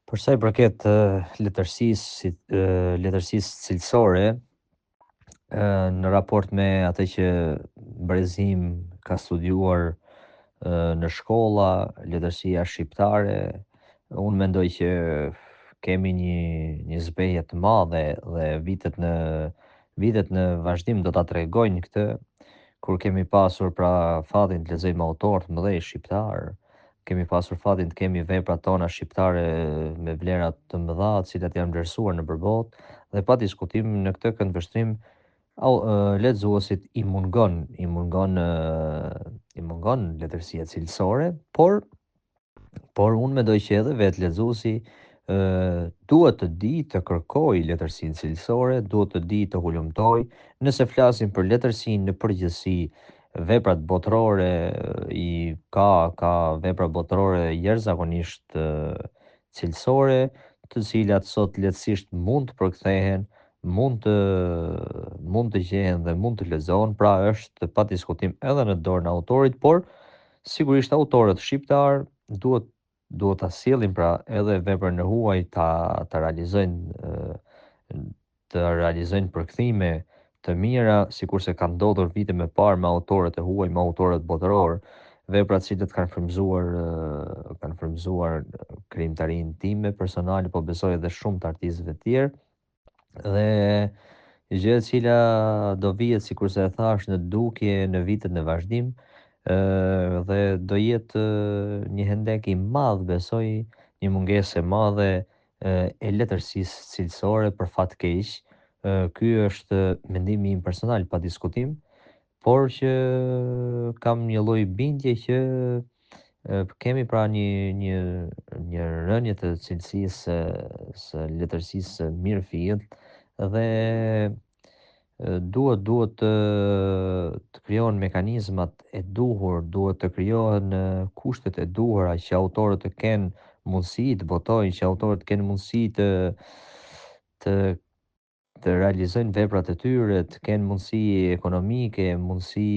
Për sa i përket letërsisë cilësore, në raport me atë që brezim ka studiuar në shkolla, letërsia shqiptare, unë mendoj që kemi një zbehje të madhe dhe vitet në vazhdim do ta tregojnë këtë, kur kemi pasur pra fatin të lexojmë autor të mëdhenj shqiptar, kemi pasur fatin të kemi veprat tona shqiptare me vlera të mëdha, të cilat janë vlerësuar nëpër botë, dhe pa diskutim në këtë këndvështrim lexuesit i mungon letërsia cilësore, por unë mendoj që edhe vetë lexuesi duhet të di të kërkoj letërsinë cilësore, duhet të di të hulumtoj. Nëse flasim për letërsinë në përgjithësi, veprat botërore ka vepra botërore jashtëzakonisht cilësore, të cilat sot lehtësisht mund të përkthehen, mund të gjehen dhe mund të lexohen, pra është pa diskutim edhe në dorën e autorit, por sigurisht autorët shqiptar duhet ta sjellin pra edhe veprën e huaj ta realizojnë përkthime të mira, sikurse ka ndodhur vite më parë me autorët e huaj, me autorët botëror, vepra të cilët kanë frymzuar krijimtarinë time personale, po besoj edhe shumë të artistëve të tjerë, dhe gjë e cila do vihet sikurse e thash në dukje në vitet në vazhdim, dhe do jetë një hendek i madh, besoj, një mungesë e madhe e letërsisë cilësore për fat keq. Ky është mendimi im personal pa diskutim, por që kam një lloj bindje që kemi pra një rënje të cilësisë së letërsisë së mirë fill, dhe duhet të krijohen mekanizmat e duhur, duhet të krijohen kushtet e duhura që autorët të kenë mundësi të botojnë, që autorët të kenë mundësi të të realizojnë veprat e tyre, të kenë mundësi ekonomike, mundësi